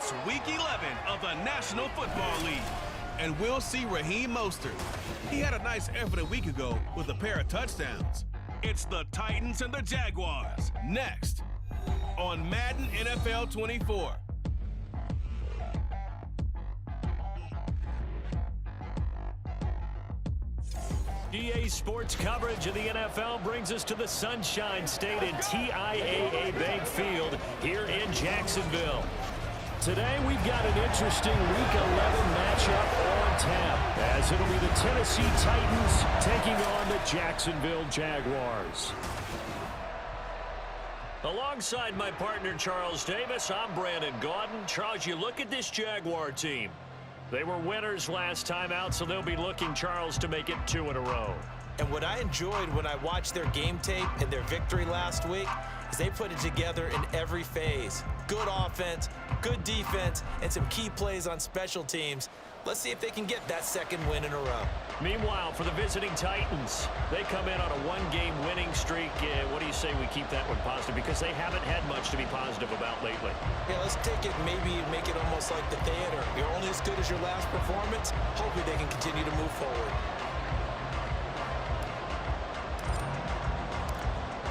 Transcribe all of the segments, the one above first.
It's Week 11 of the National Football League. And we'll see Raheem Mostert. He had a nice effort a week ago with a pair of touchdowns. It's the Titans and the Jaguars. Next on Madden NFL 24. EA Sports coverage of the NFL brings us to the Sunshine State in TIAA Bank Field here in Jacksonville. Today we've got an interesting Week 11 matchup on tap, as it'll be the Tennessee Titans taking on the Jacksonville Jaguars. Alongside my partner Charles Davis, I'm Brandon Gaudin. Charles, you look at this Jaguar team. They were winners last time out, so they'll be looking, Charles, to make it 2 in a row. And what I enjoyed when I watched their game tape and their victory last week is they put it together in every phase. Good offense, good defense, and some key plays on special teams. Let's see if they can get that second win in a row. Meanwhile, for the visiting Titans, they come in on a one-game winning streak. What do you say we keep that one positive? Because they haven't had much to be positive about lately. Yeah, let's take it, maybe make it almost like the theater. You're only as good as your last performance. Hopefully they can continue to move forward.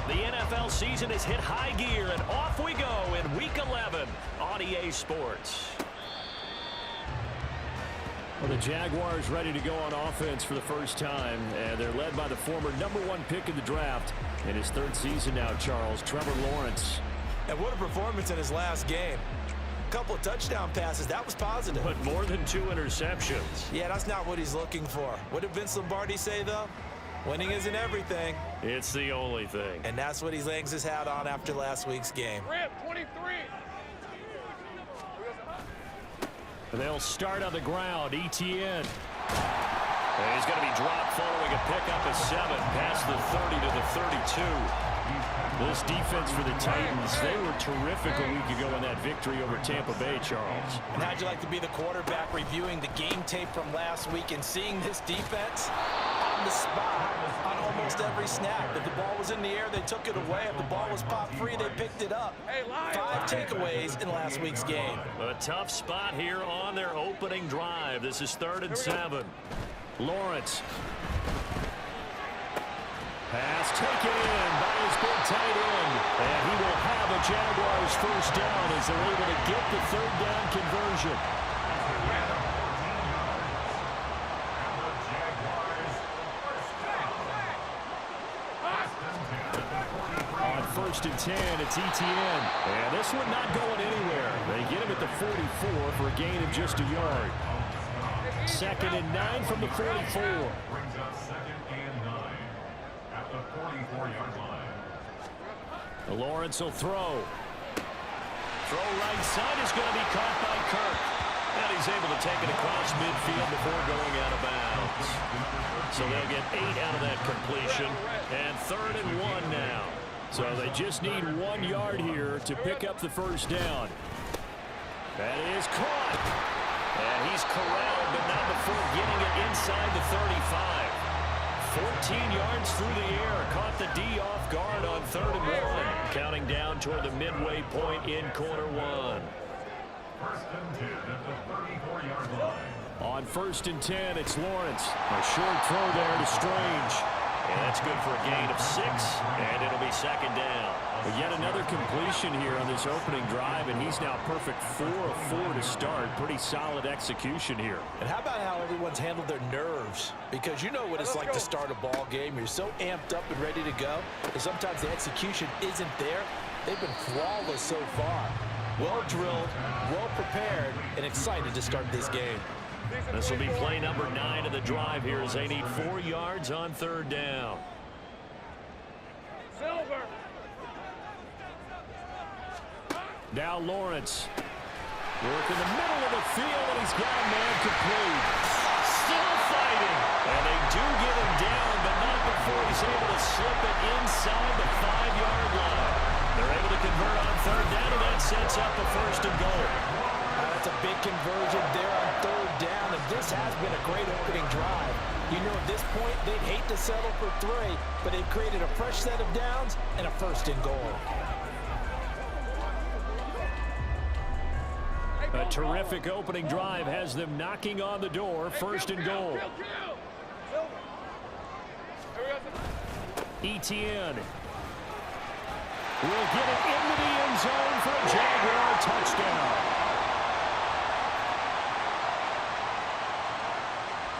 The NFL season has hit high gear, and off we go in Week 11 on EA Sports. Well, the Jaguars ready to go on offense for the first time, and they're led by the former #1 pick in the draft in his 3rd season now, Charles, Trevor Lawrence. And what a performance in his last game. A couple of touchdown passes, that was positive. But more than 2 interceptions. Yeah, that's not what he's looking for. What did Vince Lombardi say, though? Winning isn't everything. It's the only thing. And that's what he hangs his hat on after last week's game. Rip, 23. They'll start on the ground. ETN. And he's going to be dropped following a pickup of 7 past the 30 to the 32. This defense for the Titans, they were terrific a week ago in that victory over Tampa Bay, Charles. And how'd you like to be the quarterback reviewing the game tape from last week and seeing this defense on the spot on almost every snap? If the ball was in the air, they took it away. If the ball was popped free, they picked it up. 5 takeaways in last week's game. A tough spot here on their opening drive. This is 3rd and 7. Lawrence. Pass taken in by his big tight end. And he will have a Jaguars first down as they're able to get the 3rd down conversion. On 1st and 10, it's ETN. And this one not going anywhere. They get him at the 44 for a gain of just a yard. 2nd and 9 from the 44. Brings up 2nd and 9 at the 44-yard line. Lawrence will throw. Throw right side is going to be caught by Kirk. And he's able to take it across midfield before going out of bounds. So they'll get 8 out of that completion. And 3rd and 1 now. So they just need 1 yard here to pick up the first down. That is caught. And he's corralled, but not before getting it inside the 35. 14 yards through the air. Caught the D off guard on 3rd and 1. Counting down toward the midway point in quarter 1. 1st and 10 at the 34-yard line. On 1st and 10, it's Lawrence. A short throw there to Strange. And that's good for a gain of 6, and it'll be 2nd down. But yet another completion here on this opening drive, and he's now perfect 4 of 4 to start. Pretty solid execution here. And how about how everyone's handled their nerves? Because you know what it's like to start a ball game. You're so amped up and ready to go, and sometimes the execution isn't there. They've been flawless so far. Well drilled, well prepared, and excited to start this game. This will be play number 9 of the drive here as they need 4 yards on 3rd down. Silver. Now Lawrence. Work in the middle of the field, and he's got a man complete. Still fighting. And they do get him down, but not before he's able to slip it inside the 5-yard line. They're able to convert on 3rd down, and that sets up a 1st and goal. That's a big conversion there on 3rd down, and this has been a great opening drive. You know, at this point, they'd hate to settle for 3, but they've created a fresh set of downs and a 1st and goal. Hey, A terrific opening drive has them knocking on the door. First and goal. Etienne will get it into the end zone for a Jaguar touchdown.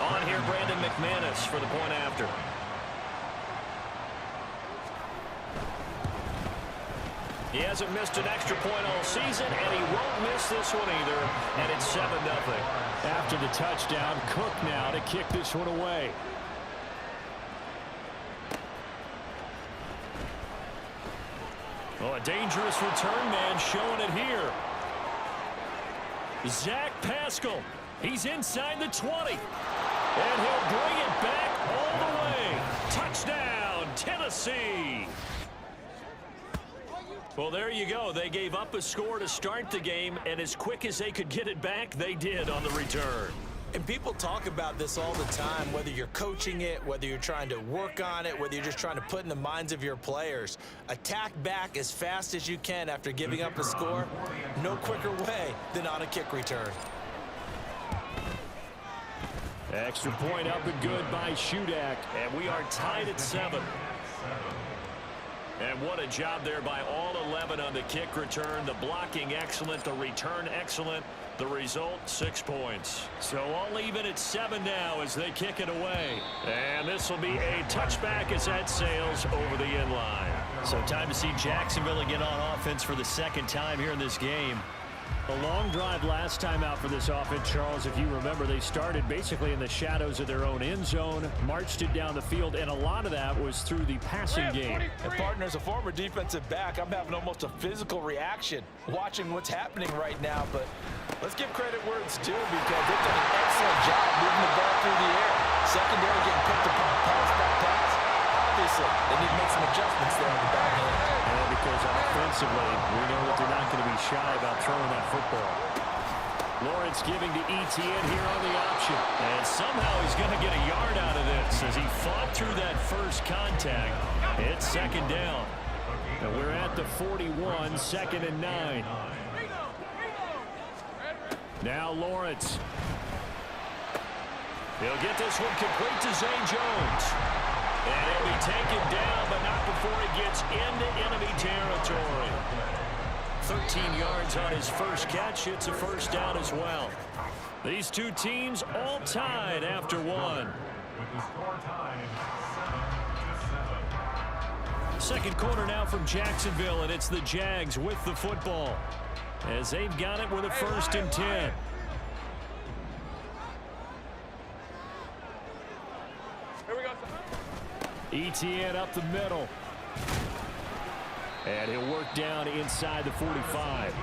On here, Brandon McManus for the point after. He hasn't missed an extra point all season, and he won't miss this one either, and it's 7-0. After the touchdown, Cook now to kick this one away. Oh, a dangerous return man showing it here. Zach Pascal, he's inside the 20, and he'll bring it back all the way. Touchdown, Tennessee. Well, there you go. They gave up a score to start the game, and as quick as they could get it back, they did on the return. And people talk about this all the time, whether you're coaching it, whether you're trying to work on it, whether you're just trying to put in the minds of your players. Attack back as fast as you can after giving up a score. No quicker way than on a kick return. Extra point up and good by Shudak, and we are tied at 7. And what a job there by all 11 on the kick return. The blocking excellent, the return excellent. The result, 6 points. So all even at 7 now as they kick it away. And this will be a touchback as that sails over the end line. So time to see Jacksonville again on offense for the second time here in this game. A long drive last time out for this offense, Charles. If you remember, they started basically in the shadows of their own end zone, marched it down the field, and a lot of that was through the passing game. And partner, as a former defensive back, I'm having almost a physical reaction watching what's happening right now. But let's give credit where it's due because they've done an excellent job moving the ball through the air. Secondary getting picked apart pass by pass. Obviously, they need to make some adjustments there on the back end. And because offensively, we know that they're not going to be shy about throwing that football. Lawrence giving to Etienne here on the option. And somehow he's going to get a yard out of this as he fought through that first contact. It's second down. And we're at the 41, 2nd and 9. Now Lawrence. He'll get this one complete to Zay Jones. And he'll be taken down, but not before he gets into enemy territory. 13 yards on his first catch. It's a first down as well. These two teams all tied after one. With the score tied 7-7. Second quarter now from Jacksonville, and it's the Jags with the football as they've got it with a 1st and 10. Etienne up the middle. And he'll work down inside the 45.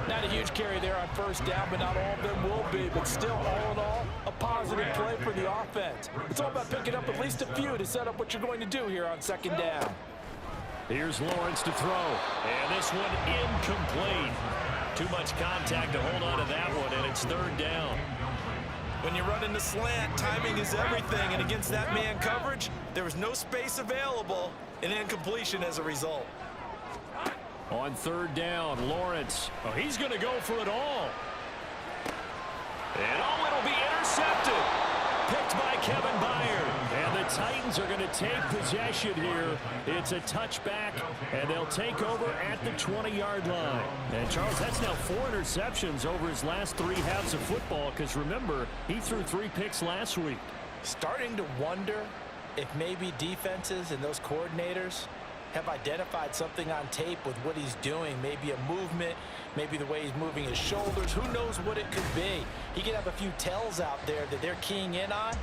Not a huge carry there on first down, but not all of them will be. But still, all in all, a positive play for the offense. It's all about picking up at least a few to set up what you're going to do here on second down. Here's Lawrence to throw. And this one incomplete. Too much contact to hold on to that one, and it's 3rd down. When you run in the slant, timing is everything, and against that man coverage, there was no space available, and incompletion as a result. On 3rd down, Lawrence. Oh, he's going to go for it all. And oh, it'll be intercepted. Picked by Kevin Byard. And the Titans are going to take possession here. It's a touchback, and they'll take over at the 20-yard line. And, Charles, that's now 4 interceptions over his last 3 halves of football because, remember, he threw 3 picks last week. Starting to wonder if maybe defenses and those coordinators have identified something on tape with what he's doing. Maybe a movement, maybe the way he's moving his shoulders. Who knows what it could be? He could have a few tells out there that they're keying in on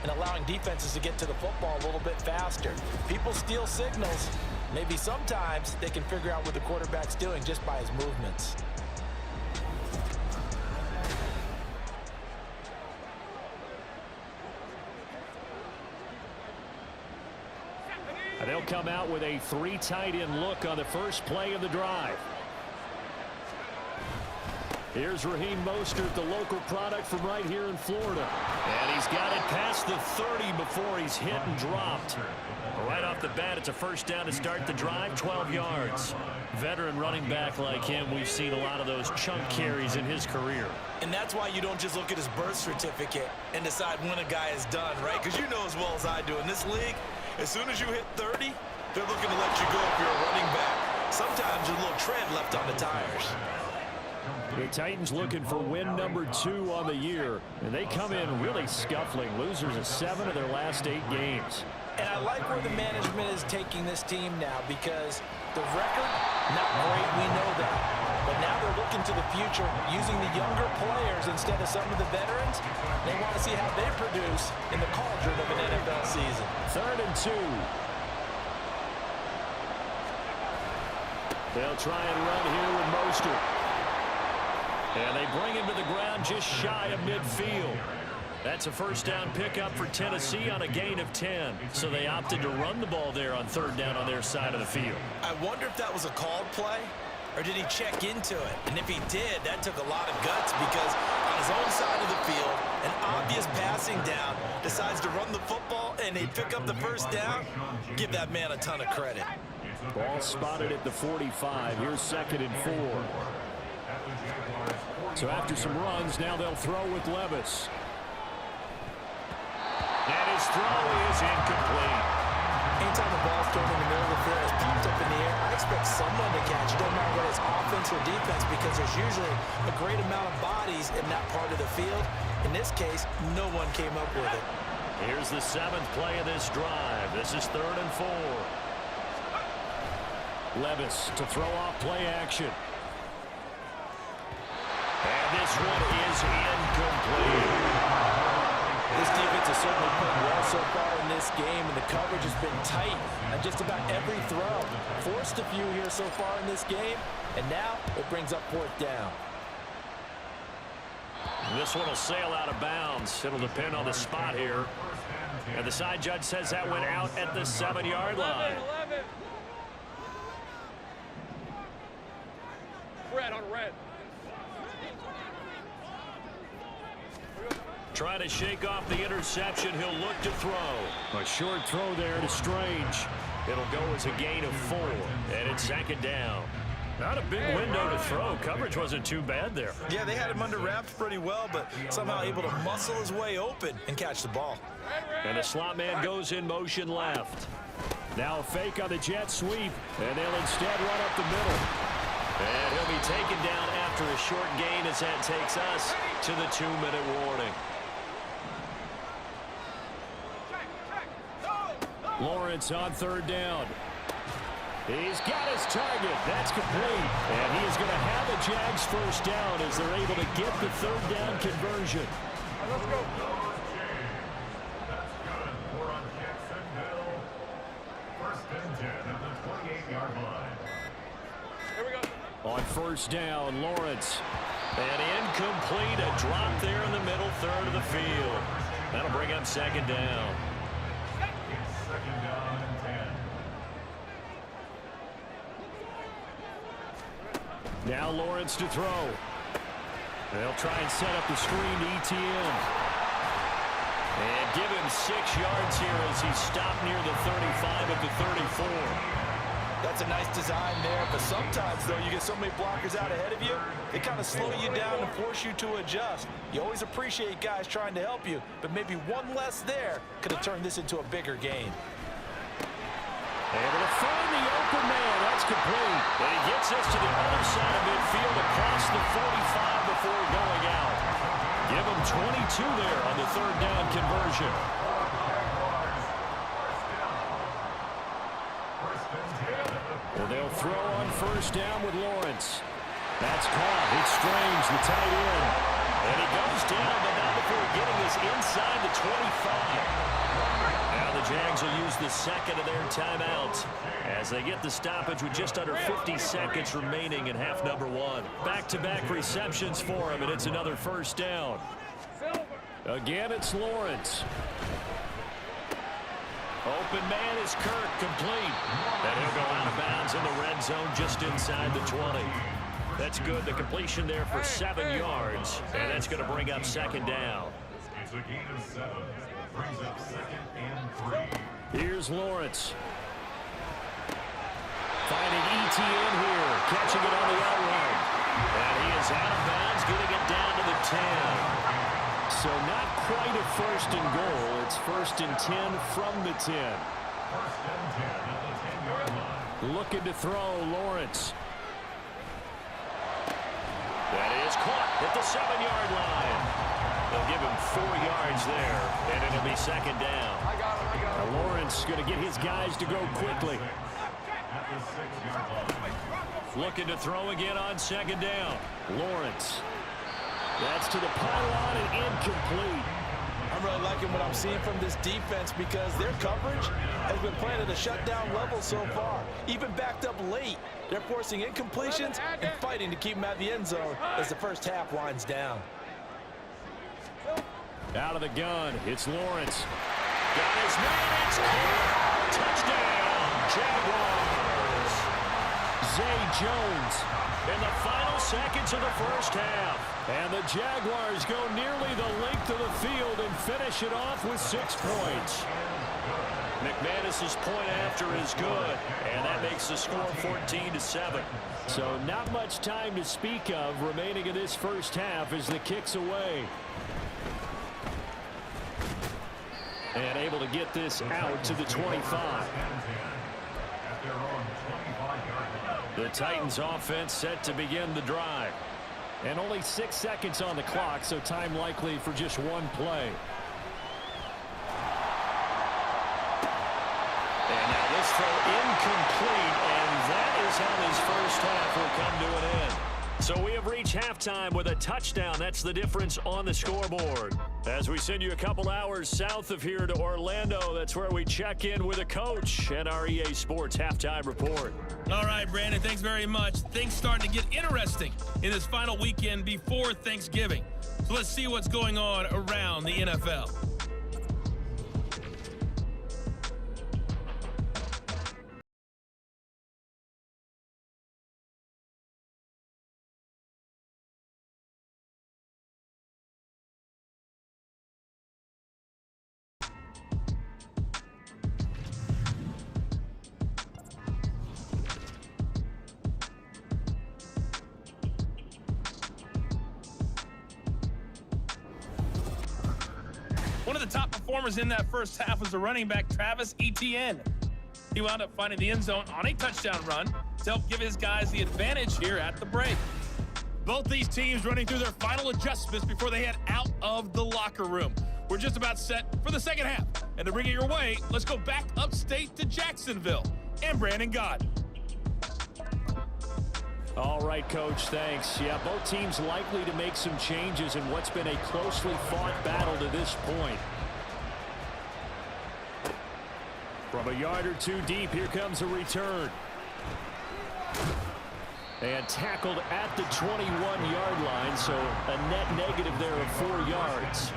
and allowing defenses to get to the football a little bit faster. People steal signals. Maybe sometimes they can figure out what the quarterback's doing just by his movements. They'll come out with a 3 tight end look on the first play of the drive. Here's Raheem Mostert, the local product from right here in Florida. And he's got it past the 30 before he's hit and dropped. Right off the bat, it's a first down to start the drive, 12 yards. Veteran running back like him, we've seen a lot of those chunk carries in his career. And that's why you don't just look at his birth certificate and decide when a guy is done, right? Because you know as well as I do, in this league, as soon as you hit 30, they're looking to let you go if you're a running back. Sometimes there's a little tread left on the tires. The Titans looking for win number 2 on the year, and they come in really scuffling. Losers of 7 of their last 8 games. And I like where the management is taking this team now, because the record, not great, we know that. But now they're looking to the future, using the younger players instead of some of the veterans. They want to see how they produce in the cauldron of an NFL season. 3rd and 2. They'll try and run here with Mostert. And they bring him to the ground just shy of midfield. That's a first down pickup for Tennessee on a gain of 10. So they opted to run the ball there on 3rd down on their side of the field. I wonder if that was a called play, or did he check into it? And if he did, that took a lot of guts, because on his own side of the field, an obvious passing down, decides to run the football, and they pick up the first down. Give that man a ton of credit. Ball spotted at the 45. Here's 2nd and 4. So after some runs, now they'll throw with Levis. And his throw is incomplete. Anytime the ball's thrown in the middle of the field, it's popped up in the air, I expect someone to catch it. Doesn't matter whether it's offense or defense, because there's usually a great amount of bodies in that part of the field. In this case, no one came up with it. Here's the 7th play of this drive. This is 3rd and 4. Levis to throw off play action. And this one is incomplete. This defense has certainly played well so far in this game, and the coverage has been tight on just about every throw. Forced a few here so far in this game, and now it brings up 4th down. This one will sail out of bounds. It'll depend on the spot here. And the side judge says that went out at the 7-yard line. 11. Red on red. Trying to shake off the interception. He'll look to throw. A short throw there to Strange. It'll go as a gain of 4. And it's 2nd down. Not a big window to throw. Coverage wasn't too bad there. Yeah, they had him under wraps pretty well, but somehow able to muscle his way open and catch the ball. And the slot man goes in motion left. Now a fake on the jet sweep. And they'll instead run up the middle. And he'll be taken down after a short gain, as that takes us to the 2-minute warning. Lawrence on 3rd down. He's got his target. That's complete. And he is going to have a Jags first down as they're able to get the 3rd down conversion. Let's go. That's good. We're on Jacksonville. 1st and 10 at the 28-yard line. Here we go. On 1st down, Lawrence. And incomplete. A drop there in the middle 3rd of the field. That'll bring up 2nd down. It's 2nd down and 10. Now Lawrence to throw. They'll try and set up the screen to ETN. And give him 6 yards here as he's stopped near the 35 at the 34. That's a nice design there, but sometimes, though, you get so many blockers out ahead of you, they kind of slow you down and force you to adjust. You always appreciate guys trying to help you, but maybe one less there could have turned this into a bigger game. Able to find the open man. That's complete. And he gets us to the other side of midfield across the 45 before going out. Give him 22 there on the 3rd down conversion. Well, they'll throw on 1st down with Lawrence. That's caught. It's Strange, the tight end. And he goes down, but not before getting us inside the 25. Now the Jags will use the 2nd of their timeouts as they get the stoppage with just under 50 seconds remaining in half number 1. Back-to-back receptions for him, and it's another 1st down. Again, it's Lawrence. Open man is Kirk, complete. And he'll go out of bounds in the red zone just inside the 20. That's good. The completion there for 7 yards. And that's going to bring up second down. It's a gain of 7. Brings up 2nd and 3. Here's Lawrence. Finding ETN here. Catching it on the outrun. And he is out of bounds, getting it down to the 10. So not quite a 1st and goal. It's 1st and 10 from the 10. 1st and 10 at the 10-yard line. Looking to throw, Lawrence. That is caught at the 7-yard line. They'll give him 4 yards there, and it'll be second down. I got him. Lawrence going to get his guys to go quickly. At the 6-yard line. Looking to throw again on second down. Lawrence. That's to the pylon and incomplete. I'm really liking what I'm seeing from this defense because their coverage has been playing at a shutdown level so far. Even backed up late, they're forcing incompletions and fighting to keep them at the end zone as the first half winds down. Out of the gun, it's Lawrence. Got his man, it's caught. Touchdown, Jaguars. Zay Jones in the final seconds of the first half. And the Jaguars go nearly the length of the field and finish it off with 6 points. McManus's point after is good, and that makes the score 14-7. So not much time to speak of remaining in this first half as the kick's away. And able to get this out to the 25. The Titans offense set to begin the drive. And only 6 seconds on the clock, so time likely for just one play. And now this throw incomplete, and that is how this first half will come to an end. So we have reached halftime with a touchdown. That's the difference on the scoreboard. As we send you a couple hours south of here to Orlando, that's where we check in with a coach and our EA Sports halftime report. All right, Brandon, thanks very much. Things starting to get interesting in this final weekend before Thanksgiving. So let's see what's going on around the NFL. One of the top performers in that first half was the running back, Travis Etienne. He wound up finding the end zone on a touchdown run to help give his guys the advantage here at the break. Both these teams running through their final adjustments before they head out of the locker room. We're just about set for the second half. And to bring it your way, let's go back upstate to Jacksonville and Brandon Gott. All right, Coach, thanks. Yeah, both teams likely to make some changes in what's been a closely fought battle to this point. From a yard or two deep, here comes a return. And tackled at the 21-yard line, so a net negative there of 4 yards.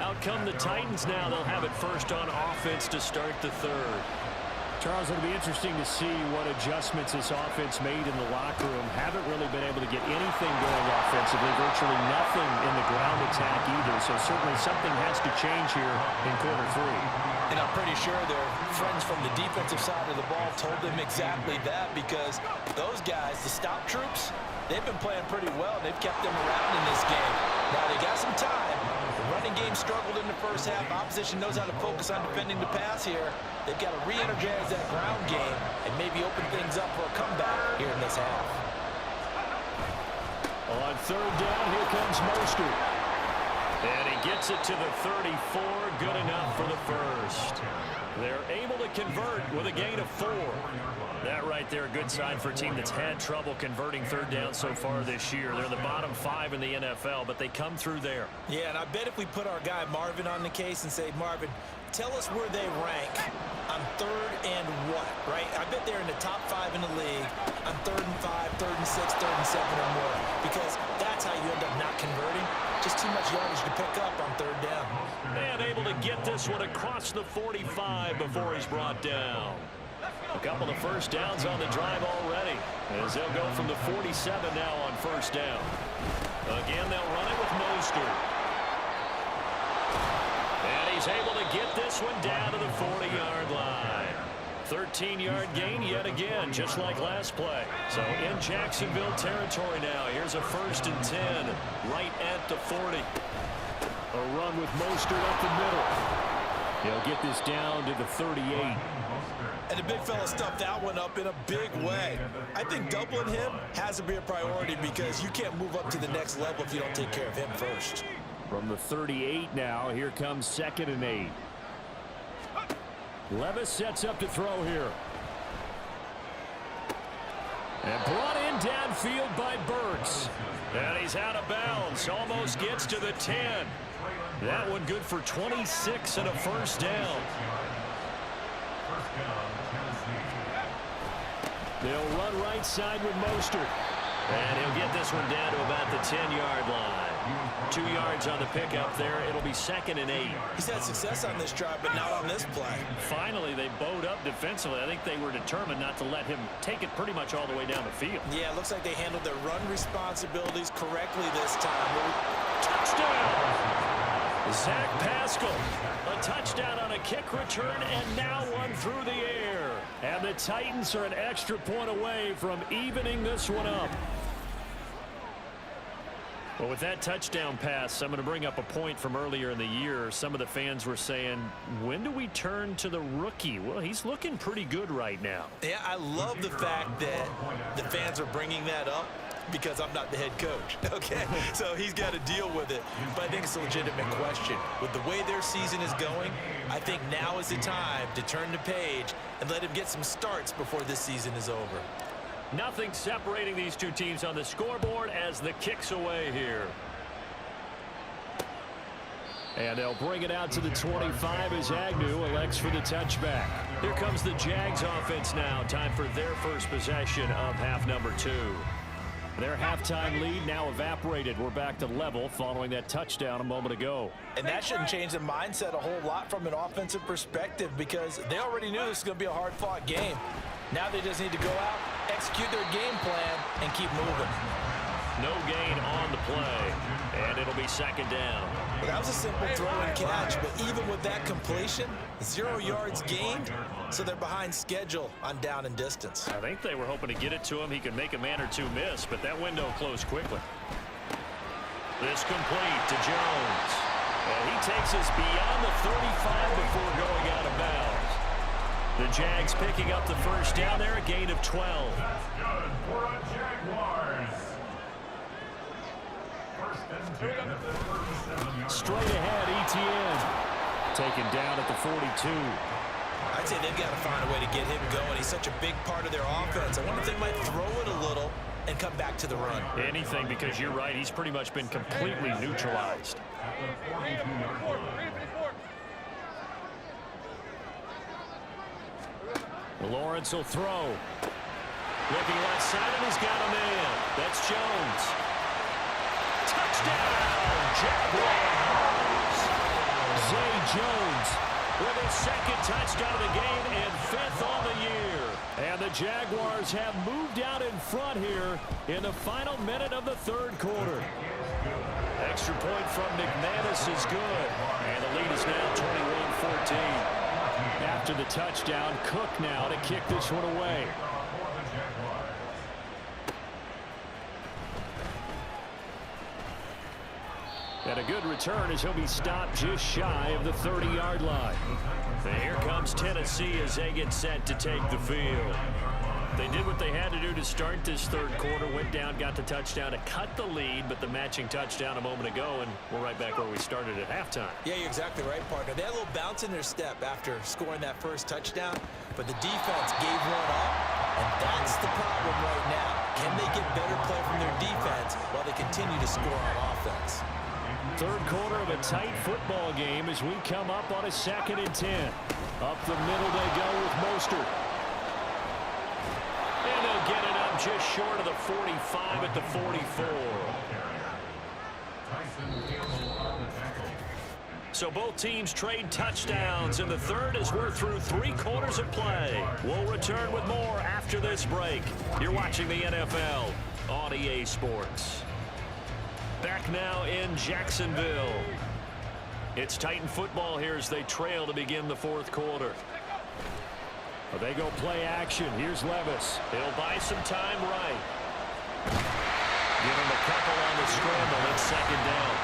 Out come the Titans now. They'll have it first on offense to start the third. Charles, it'll be interesting to see what adjustments this offense made in the locker room. Haven't really been able to get anything going offensively, virtually nothing in the ground attack either. So certainly something has to change here in quarter 3. And I'm pretty sure their friends from the defensive side of the ball told them exactly that, because those guys, the stop troops, they've been playing pretty well. They've kept them around in this game. Now they got some time. The running game struggled in the first half. Opposition knows how to focus on defending the pass here. They've got to re-energize that ground game and maybe open things up for a comeback here in this half. On third down, here comes Mostert. And he gets it to the 34. Good enough for the first. They're able to convert with a gain of 4. That right there, a good sign for a team that's had trouble converting third down so far this year. They're in the bottom 5 in the NFL, but they come through there. Yeah, and I bet if we put our guy Marvin on the case and say, Marvin, tell us where they rank on third and what, right? I bet they're in the top 5 in the league on 3rd and 5, 3rd and 6, 3rd and 7 or more, because that's how you end up not converting. Just too much yardage to pick up on third down. And able to get this one across the 45 before he's brought down. A couple of first downs on the drive already, as they'll go from the 47 now on first down. Again, they'll run it with Mostert. And he's able to get this one down to the 40-yard line. 13-yard gain yet again, just like last play. So in Jacksonville territory now. Here's a 1st and 10, right at the 40. A run with Mostert up the middle. He'll get this down to the 38. And the big fella stuffed that one up in a big way. I think doubling him has to be a priority because you can't move up to the next level if you don't take care of him first. From the 38 now, here comes 2nd and 8. Levis sets up to throw here. And brought in downfield by Burks. And he's out of bounds. Almost gets to the 10. That one good for 26 and a first down. They'll run right side with Mostert. And he'll get this one down to about the 10-yard line. 2 yards on the pickup there. It'll be 2nd and 8. He's had success on this drive, but not on this play. Finally, they bowed up defensively. I think they were determined not to let him take it pretty much all the way down the field. Yeah, it looks like they handled their run responsibilities correctly this time. Touchdown! Zach Pascal, a touchdown on a kick return, and now one through the air. And the Titans are an extra point away from evening this one up. Well, with that touchdown pass, I'm going to bring up a point from earlier in the year. Some of the fans were saying, when do we turn to the rookie? Well, he's looking pretty good right now. Yeah, I love the fact that the fans are bringing that up because I'm not the head coach, okay? So he's got to deal with it. But I think it's a legitimate question. With the way their season is going, I think now is the time to turn the page and let him get some starts before this season is over. Nothing separating these two teams on the scoreboard as the kick's away here. And they'll bring it out to the 25 as Agnew elects for the touchback. Here comes the Jags offense now. Time for their first possession of half number 2. Their halftime lead now evaporated. We're back to level following that touchdown a moment ago. And that shouldn't change the mindset a whole lot from an offensive perspective because they already knew this was going to be a hard-fought game. Now they just need to go out, execute their game plan, and keep moving. No gain on the play, and it'll be 2nd down. Well, that was a simple throw and catch, but even with that completion, 0 yards gained, so they're behind schedule on down and distance. I think they were hoping to get it to him. He could make a man or two miss, but that window closed quickly. This complete to Jones. And he takes us beyond the 35 before going out of bounds. The Jags picking up the first down there, a gain of 12. That's good for a Jaguars. 1st and 10 at the 37-yard. Straight ahead, Etienne. Taken down at the 42. I'd say they've got to find a way to get him going. He's such a big part of their offense. I wonder if they might throw it a little and come back to the run. Anything, because you're right. He's pretty much been completely neutralized. At the 42-yard line. Lawrence will throw. Looking left side, and he's got a man. That's Jones. Touchdown, Jaguars! Zay Jones with his 2nd touchdown of the game and 5th on the year. And the Jaguars have moved out in front here in the final minute of the 3rd quarter. Extra point from McManus is good. And the lead is now 21-14. After the touchdown, Cook now to kick this one away. And a good return as he'll be stopped just shy of the 30-yard line. And here comes Tennessee as they get set to take the field. They did what they had to do to start this 3rd quarter. Went down, got the touchdown to cut the lead, but the matching touchdown a moment ago, and we're right back where we started at halftime. Yeah, you're exactly right, partner. They had a little bounce in their step after scoring that first touchdown, but the defense gave one up, and that's the problem right now. Can they get better play from their defense while they continue to score on offense? 3rd quarter of a tight football game as we come up on a 2nd and 10. Up the middle they go with Mostert. And they'll get it up just short of the 45 at the 44. So both teams trade touchdowns in the third as we're through 3 quarters of play. We'll return with more after this break. You're watching the NFL on EA Sports. Back now in Jacksonville. It's Titan football here as they trail to begin the fourth quarter. Well, they go play action. Here's Levis. He'll buy some time right. Give him a couple on the scramble. It's second down.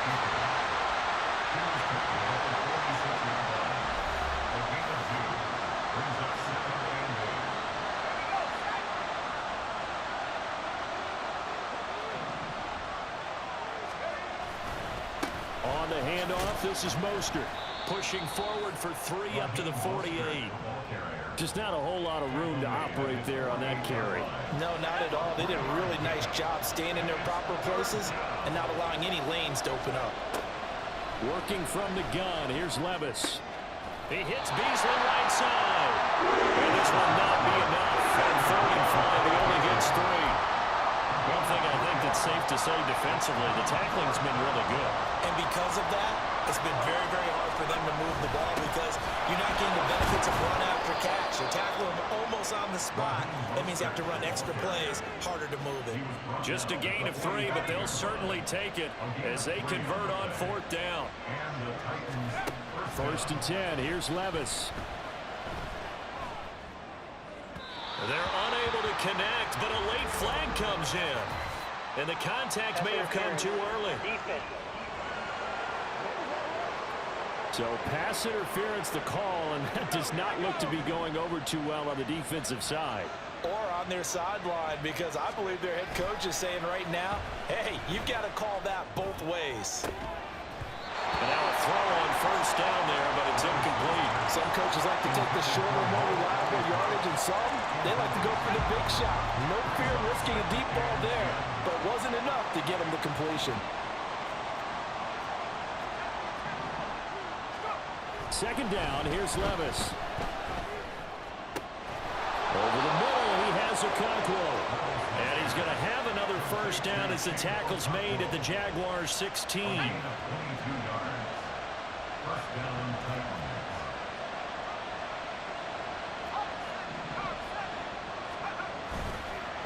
On the handoff, this is Mostert. Pushing forward for 3 up to the 48. Just not a whole lot of room to operate there on that carry. No, not at all. They did a really nice job staying in their proper places and not allowing any lanes to open up. Working from the gun, here's Levis. He hits Beasley right side. And this will not be enough. On 35, he only gets 3. One thing I think that's safe to say defensively, the tackling's been really good. And because of that, it's been very, very hard for them to move the ball because you're not getting the benefits of run after catch. You're tackling them almost on the spot. That means you have to run extra plays, harder to move it. Just a gain of 3, but they'll certainly take it as they convert on 4th down. First and 10, here's Levis. They're unable to connect, but a late flag comes in. And the contact may have come too early. So pass interference the call, and that does not look to be going over too well on the defensive side. Or on their sideline, because I believe their head coach is saying right now, hey, you've got to call that both ways. And now a throw on 1st down there, but it's incomplete. Some coaches like to take the shorter, more reliable yardage, and some, they like to go for the big shot. No fear of risking a deep ball there, but it wasn't enough to get them the completion. Second down, here's Levis. Over the middle, he has Okonkwo. And he's going to have another 1st down as the tackle's made at the Jaguars 16.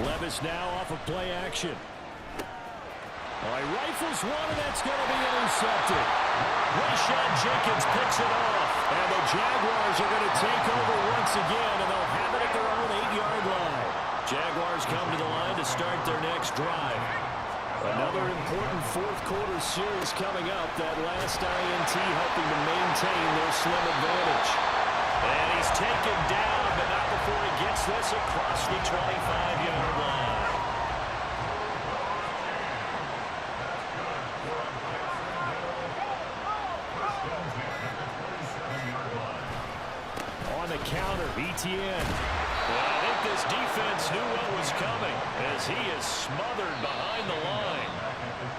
Levis now off of play action. All right, rifles one, and that's going to be intercepted. Rashad Jenkins picks it off. And the Jaguars are going to take over once again, and they'll have it at their own 8-yard line. Jaguars come to the line to start their next drive. Another important fourth quarter series coming up. That last INT helping to maintain their slim advantage. And he's taken down, but not before he gets this across the 25-yard line. On the counter, ETN. Well, I think this defense knew what was coming as he is smothered behind the line.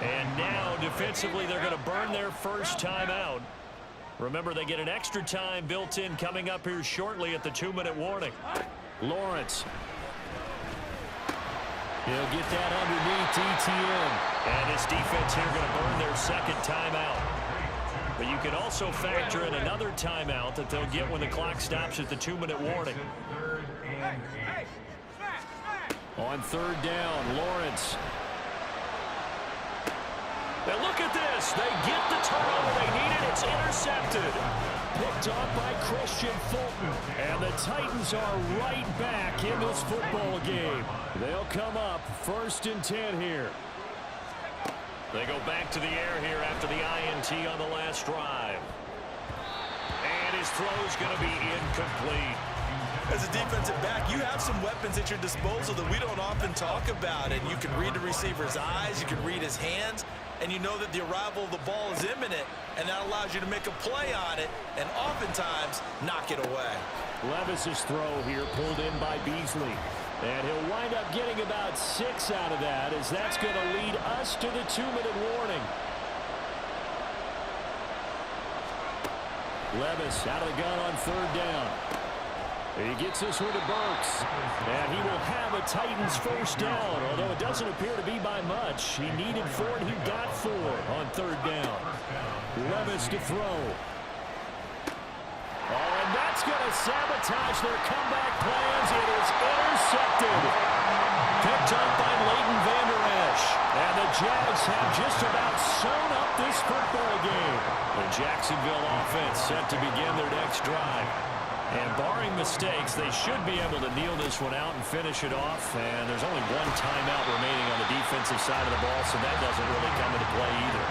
And now, defensively, they're going to burn their first timeout. Remember, they get an extra time built in coming up here shortly at the 2-minute warning. Lawrence. He'll get that underneath ETN. And this defense here going to burn their second timeout. But you can also factor in another timeout that they'll get when the clock stops at the 2-minute warning. On 3rd down, Lawrence. Now look at this. They get the turnover they needed. It's intercepted. Picked off by Christian Fulton. And the Titans are right back in this football game. They'll come up 1st and 10 here. They go back to the air here after the INT on the last drive. And his throw's going to be incomplete. As a defensive back, you have some weapons at your disposal that we don't often talk about. And you can read the receiver's eyes, you can read his hands, and you know that the arrival of the ball is imminent, and that allows you to make a play on it and oftentimes knock it away. Levis's throw here pulled in by Beasley. And he'll wind up getting about 6 out of that, as that's going to lead us to the 2-minute warning. Levis out of the gun on 3rd down. He gets this one to Burks. And he will have a Titans first down, although it doesn't appear to be by much. He needed 4, and he got 4 on 3rd down. Levis to throw. That's going to sabotage their comeback plans. It is intercepted. Picked up by Leighton Vander Esch. And the Jags have just about sewn up this football game. The Jacksonville offense set to begin their next drive. And barring mistakes, they should be able to kneel this one out and finish it off. And there's only one timeout remaining on the defensive side of the ball, so that doesn't really come into play either.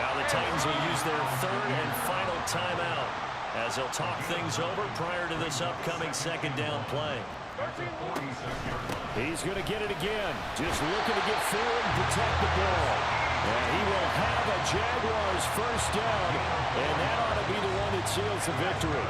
Now the Titans will use their third and final timeout as they'll talk things over prior to this upcoming second down play. He's going to get it again. Just looking to get forward and protect the ball. And he will have a Jaguars first down, and that ought to be the one that seals the victory.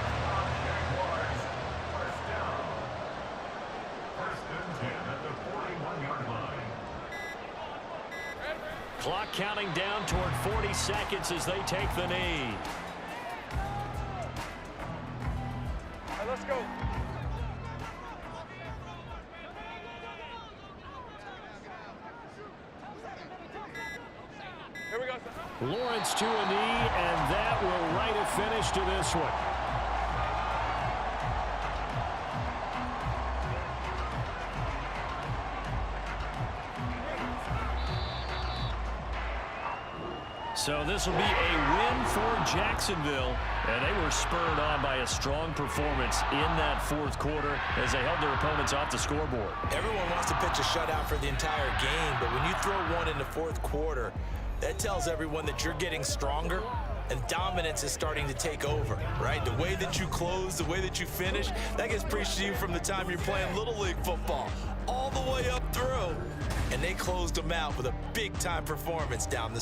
Clock counting down toward 40 seconds as they take the knee. All right, let's go. Here we go. Lawrence to a knee, and that will write a finish to this one. So this will be a win for Jacksonville, and they were spurred on by a strong performance in that fourth quarter as they held their opponents off the scoreboard. Everyone wants to pitch a shutout for the entire game, but when you throw one in the fourth quarter, that tells everyone that you're getting stronger and dominance is starting to take over, right? The way that you close, the way that you finish, that gets preached to you from the time you're playing Little League football all the way up through. And they closed them out with a big-time performance down the